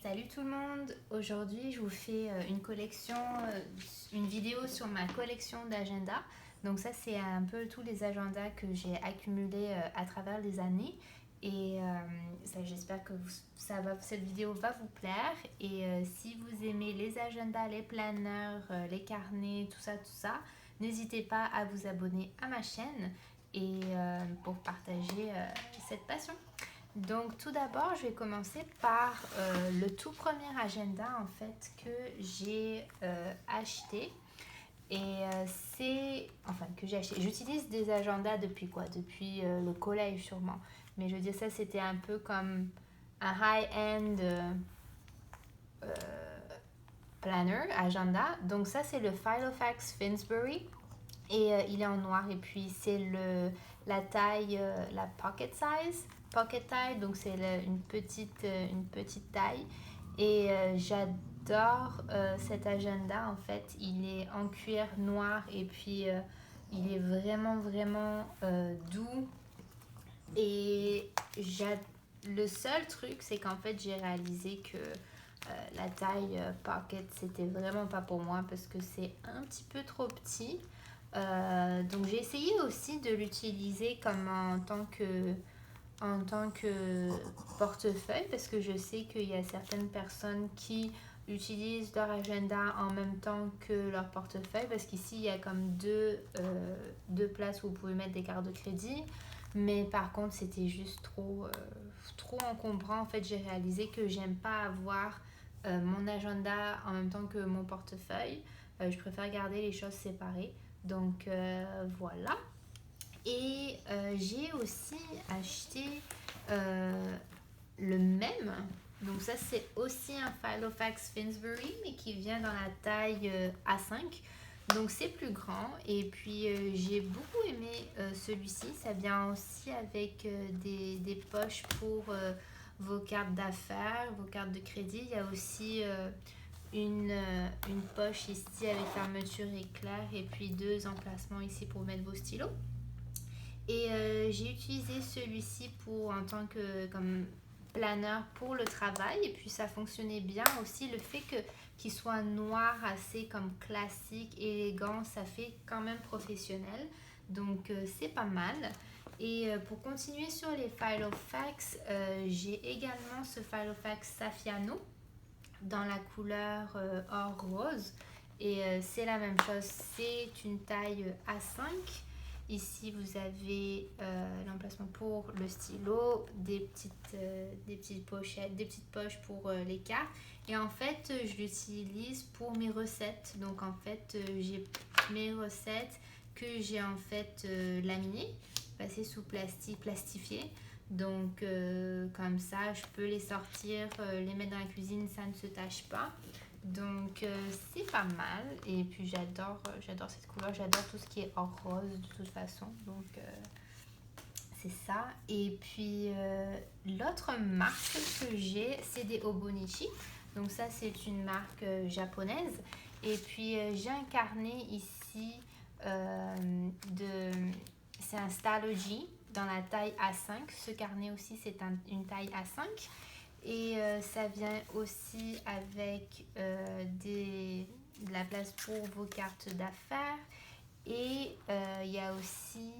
Salut tout le monde! Aujourd'hui, je vous fais une vidéo sur ma collection d'agendas. Donc ça, c'est un peu tous les agendas que j'ai accumulés à travers les années. Et j'espère que cette vidéo va vous plaire. Et si vous aimez les agendas, les planners, les carnets, tout ça, n'hésitez pas à vous abonner à ma chaîne et pour partager cette passion. Donc tout d'abord, je vais commencer par le tout premier agenda en fait que j'ai acheté. Et que j'ai acheté. J'utilise des agendas depuis quoi? Depuis le collège sûrement. Mais je veux dire, ça c'était un peu comme un high-end euh, planner, agenda. Donc ça c'est le Filofax Finsbury. Et il est en noir et puis c'est la taille, la pocket size. Pocket taille, donc c'est une petite taille. Et j'adore cet agenda en fait. Il est en cuir noir et puis il est vraiment doux. Et le seul truc, c'est qu'en fait j'ai réalisé que la taille pocket c'était vraiment pas pour moi parce que c'est un petit peu trop petit. Donc j'ai essayé aussi de l'utiliser comme en tant que portefeuille parce que je sais qu'il y a certaines personnes qui utilisent leur agenda en même temps que leur portefeuille parce qu'ici il y a comme deux places où vous pouvez mettre des cartes de crédit, mais par contre c'était juste trop encombrant. En fait, j'ai réalisé que j'aime pas avoir mon agenda en même temps que mon portefeuille. Je préfère garder les choses séparées. Donc voilà. Et j'ai aussi acheté le même. Donc ça c'est aussi un Filofax Finsbury mais qui vient dans la taille A5. Donc c'est plus grand et puis j'ai beaucoup aimé celui-ci. Ça vient aussi avec des poches pour vos cartes d'affaires, vos cartes de crédit. Il y a aussi une poche ici avec fermeture éclair et puis deux emplacements ici pour mettre vos stylos. Et j'ai utilisé celui-ci en tant que comme planeur pour le travail et puis ça fonctionnait bien aussi. Le fait qu'il soit noir, assez comme classique, élégant, ça fait quand même professionnel. Donc c'est pas mal. Et pour continuer sur les Filofax, j'ai également ce Filofax Saffiano dans la couleur or rose. Et c'est la même chose, c'est une taille A5. Ici, vous avez l'emplacement pour le stylo, des petites pochettes, des petites poches pour les cartes. Et en fait, je l'utilise pour mes recettes. Donc, en fait, j'ai mes recettes que j'ai en fait laminées, passées sous plastifié. Donc, comme ça, je peux les sortir, les mettre dans la cuisine, ça ne se tâche pas. Donc c'est pas mal et puis j'adore cette couleur, j'adore tout ce qui est or rose de toute façon, donc c'est ça. Et puis l'autre marque que j'ai, c'est des Hobonichi, donc ça c'est une marque japonaise. Et puis j'ai un carnet ici c'est un Stalogy dans la taille A5. Ce carnet aussi c'est une taille A5. Et ça vient aussi avec de la place pour vos cartes d'affaires. Et il y a aussi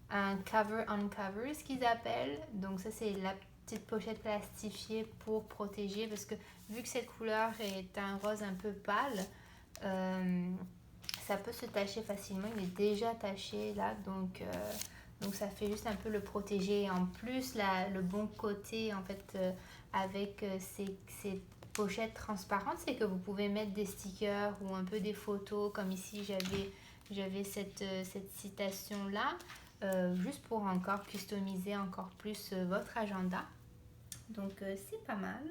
un cover on cover, ce qu'ils appellent. Donc ça, c'est la petite pochette plastifiée pour protéger. Parce que vu que cette couleur est un rose un peu pâle, ça peut se tacher facilement. Il est déjà taché là, donc ça fait juste un peu le protéger. En plus, le bon côté en fait avec ces pochettes transparentes, c'est que vous pouvez mettre des stickers ou un peu des photos, comme ici j'avais cette citation là, juste pour encore customiser encore plus votre agenda. Donc c'est pas mal.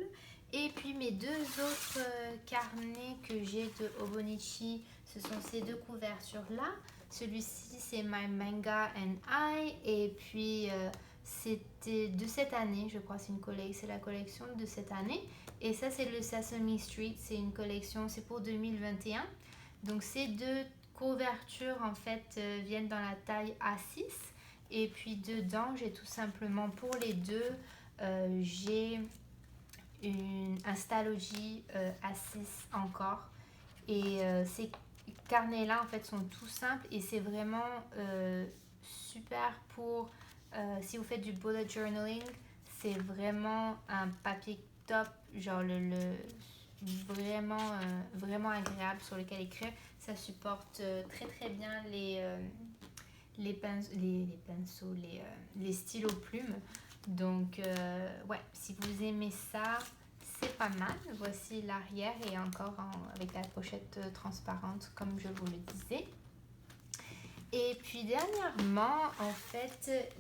Et puis mes deux autres carnets que j'ai de Hobonichi, ce sont ces deux couvertures là. Celui-ci c'est My Manga and I et puis c'était de cette année, je crois, c'est la collection de cette année. Et ça c'est le Sesame Street, c'est une collection, c'est pour 2021. Donc ces deux couvertures en fait viennent dans la taille A6 et puis dedans j'ai tout simplement pour les deux j'ai un Stalogy A6 encore. Et ces carnets-là, en fait, sont tout simples et c'est vraiment super pour si vous faites du bullet journaling. C'est vraiment un papier top, genre vraiment agréable sur lequel écrire. Ça supporte très très bien les pinceaux, les stylos plumes. Donc, ouais, si vous aimez ça, c'est pas mal. Voici l'arrière et encore avec la pochette transparente, comme je vous le disais. Et puis dernièrement, en fait,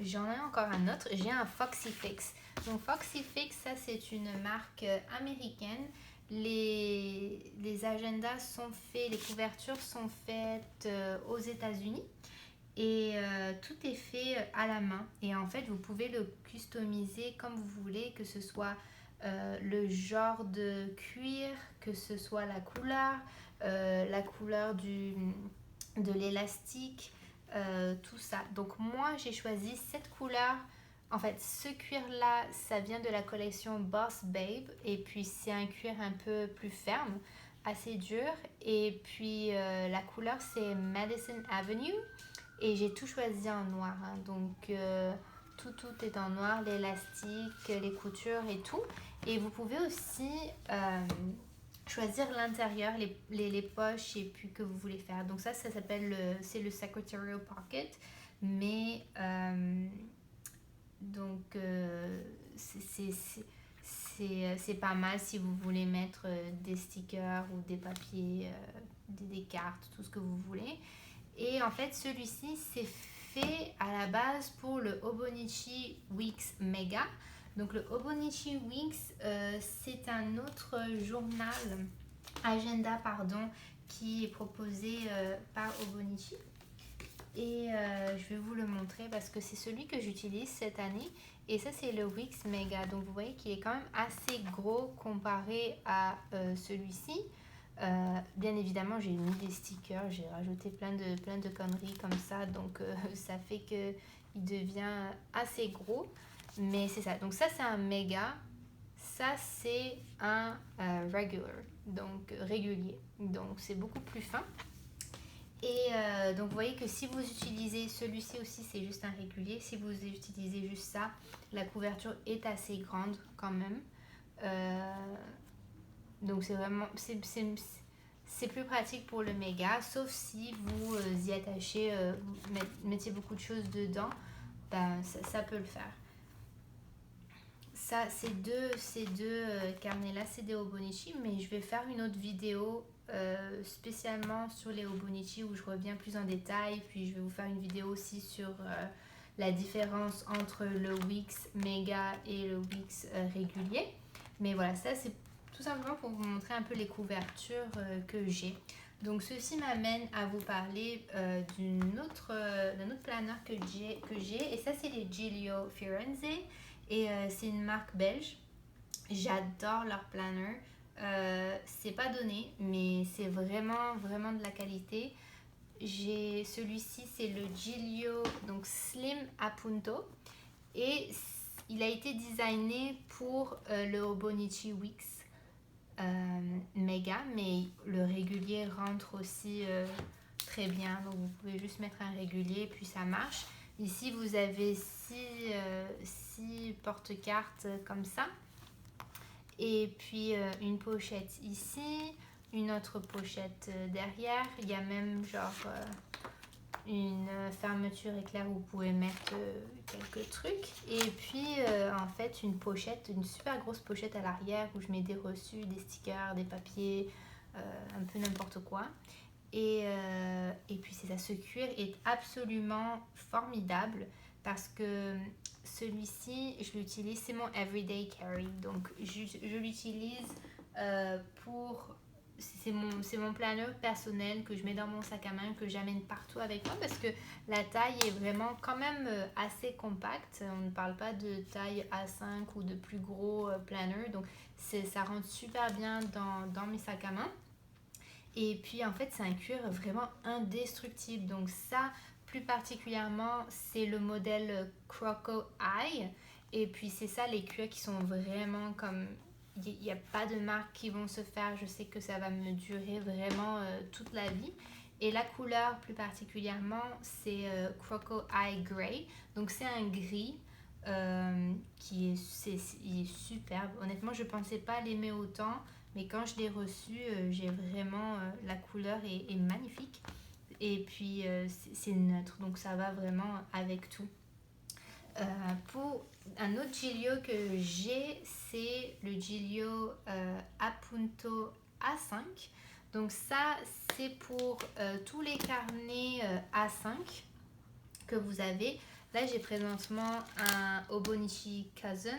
j'en ai encore un autre. J'ai un Foxy Fix. Donc Foxy Fix, ça c'est une marque américaine. Les agendas sont faits, les couvertures sont faites aux États-Unis. Et tout est fait à la main. Et en fait, vous pouvez le customiser comme vous voulez, que ce soit le genre de cuir, que ce soit la couleur de l'élastique, tout ça. Donc moi, j'ai choisi cette couleur. En fait, ce cuir-là, ça vient de la collection Boss Babe. Et puis, c'est un cuir un peu plus ferme, assez dur. Et puis, la couleur, c'est Madison Avenue. Et j'ai tout choisi en noir, hein. Donc tout est en noir, l'élastique, les coutures et tout. Et vous pouvez aussi choisir l'intérieur, les poches et puis que vous voulez faire. Donc ça s'appelle c'est le Secretarial Pocket. Mais donc c'est pas mal si vous voulez mettre des stickers ou des papiers, des cartes, tout ce que vous voulez. Et en fait, celui-ci, c'est fait à la base pour le Hobonichi Weeks Mega. Donc le Hobonichi Weeks, c'est un autre agenda, qui est proposé par Hobonichi. Et je vais vous le montrer parce que c'est celui que j'utilise cette année. Et ça, c'est le Weeks Mega. Donc vous voyez qu'il est quand même assez gros comparé à celui-ci. Bien évidemment, j'ai mis des stickers, j'ai rajouté plein de conneries comme ça, donc ça fait que il devient assez gros. Mais c'est ça. Donc ça, c'est un méga. Ça, c'est un regular, donc régulier. Donc c'est beaucoup plus fin. Et donc vous voyez que si vous utilisez celui-ci aussi, c'est juste un régulier. Si vous utilisez juste ça, la couverture est assez grande quand même. Donc c'est vraiment c'est plus pratique pour le méga, sauf si vous y attachez, vous mettiez beaucoup de choses dedans, ben ça peut le faire. Ça, ces deux carnets-là, c'est des Hobonichi, mais je vais faire une autre vidéo spécialement sur les Hobonichi où je reviens plus en détail, puis je vais vous faire une vidéo aussi sur la différence entre le Wix Mega et le Wix régulier. Mais voilà, ça c'est tout simplement pour vous montrer un peu les couvertures que j'ai. Donc ceci m'amène à vous parler d'un autre planeur que j'ai, et ça c'est les Giglio Firenze. Et c'est une marque belge. J'adore leur planner. C'est pas donné, mais c'est vraiment de la qualité. J'ai celui-ci, c'est le Giglio donc Slim Appunto, et il a été designé pour le Hobonichi Wix Mega, mais le régulier rentre aussi très bien. Donc vous pouvez juste mettre un régulier puis ça marche. Ici, vous avez 6 porte-cartes comme ça. Et puis une pochette ici, une autre pochette derrière. Il y a même genre une fermeture éclair où vous pouvez mettre quelques trucs. Et puis en fait une super grosse pochette à l'arrière où je mets des reçus, des stickers, des papiers, un peu n'importe quoi. Et puis c'est ça, ce cuir est absolument formidable parce que celui-ci, je l'utilise, c'est mon everyday carry. Donc je l'utilise pour... C'est mon planeur personnel que je mets dans mon sac à main, que j'amène partout avec moi parce que la taille est vraiment quand même assez compacte. On ne parle pas de taille A5 ou de plus gros planeur. Donc ça rentre super bien dans mes sacs à main. Et puis en fait c'est un cuir vraiment indestructible. Donc ça plus particulièrement c'est le modèle Croco Eye. Et puis c'est ça, les cuirs qui sont vraiment comme... Il n'y a pas de marques qui vont se faire. Je sais que ça va me durer vraiment toute la vie. Et la couleur plus particulièrement, c'est Croco Eye Grey. Donc c'est un gris il est superbe. Honnêtement, je ne pensais pas l'aimer autant. Mais quand je l'ai reçu, j'ai vraiment... la couleur est magnifique. Et puis c'est neutre. Donc ça va vraiment avec tout. Pour un autre Giglio que j'ai, c'est le Giglio Appunto A5. Donc ça, c'est pour tous les carnets A5 que vous avez. Là, j'ai présentement un Hobonichi Cousin.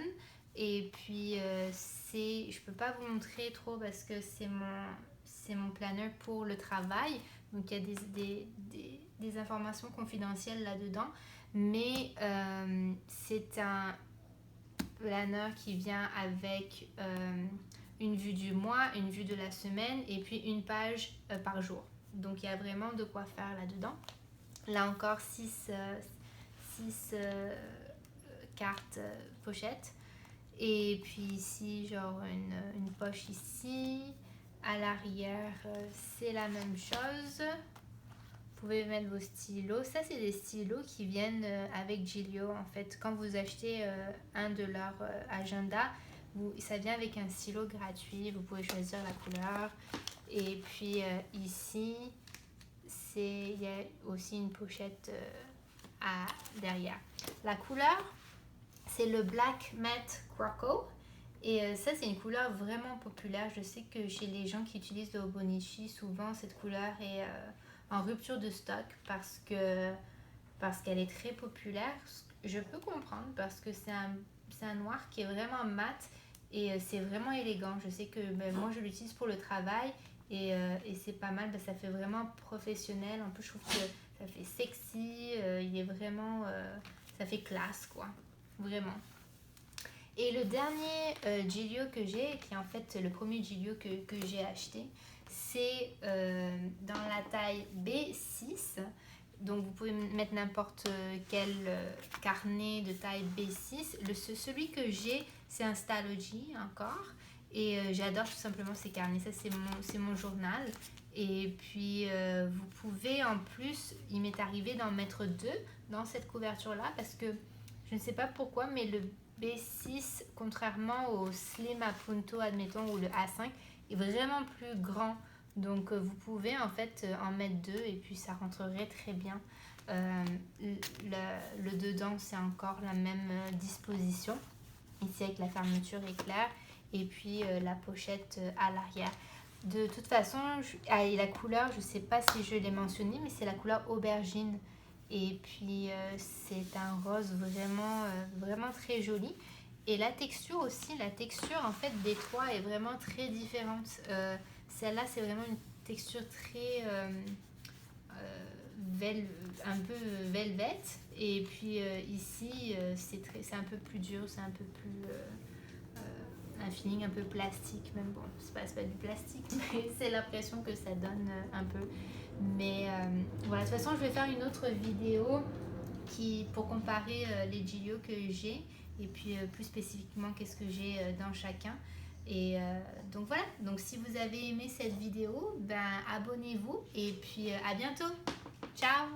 Et puis, je peux pas vous montrer trop parce que c'est mon planner pour le travail. Donc, il y a des informations confidentielles là-dedans. Mais c'est un planner qui vient avec une vue du mois, une vue de la semaine et puis une page par jour. Donc il y a vraiment de quoi faire là-dedans. Là encore, 6 cartes pochettes. Et puis ici, genre une poche ici. À l'arrière, c'est la même chose. Vous pouvez mettre vos stylos. Ça, c'est des stylos qui viennent avec Giglio. En fait, quand vous achetez un de leurs agendas, ça vient avec un stylo gratuit. Vous pouvez choisir la couleur. Et puis ici, il y a aussi une pochette derrière. La couleur, c'est le Black Matte Croco. Et ça, c'est une couleur vraiment populaire. Je sais que chez les gens qui utilisent le Hobonichi, souvent, cette couleur est en rupture de stock parce qu'elle est très populaire. Je peux comprendre parce que c'est un noir qui est vraiment mat et c'est vraiment élégant. Je sais que moi, je l'utilise pour le travail et c'est pas mal. Ça fait vraiment professionnel. En plus, je trouve que ça fait sexy. Il est vraiment... ça fait classe, quoi. Vraiment. Et le dernier Giglio que j'ai, qui est en fait le premier Giglio que j'ai acheté, c'est dans la taille B6. Donc vous pouvez mettre n'importe quel carnet de taille B6. Celui que j'ai, c'est un Stalogy encore. Et j'adore tout simplement ces carnets. Ça, c'est mon journal. Et puis vous pouvez en plus, il m'est arrivé d'en mettre 2 dans cette couverture-là parce que je ne sais pas pourquoi, mais le B6, contrairement au Slim Appunto, admettons, ou le A5, est vraiment plus grand. Donc, vous pouvez en fait en mettre 2 et puis ça rentrerait très bien. Le dedans, c'est encore la même disposition. Ici, avec la fermeture éclair. Et puis, la pochette à l'arrière. De toute façon, et la couleur, je ne sais pas si je l'ai mentionné, mais c'est la couleur aubergine. Et puis c'est un rose vraiment très joli. Et la texture aussi, la texture en fait des trois est vraiment très différente. Celle-là, c'est vraiment une texture très un peu velvet. Et puis ici, c'est un peu plus dur, c'est un peu plus un feeling un peu plastique. Même bon, c'est pas du plastique, mais c'est l'impression que ça donne un peu. Mais voilà, de toute façon, je vais faire une autre vidéo pour comparer les Giglio que j'ai et puis plus spécifiquement qu'est-ce que j'ai dans chacun. Et donc voilà, donc si vous avez aimé cette vidéo, ben abonnez-vous et puis à bientôt. Ciao!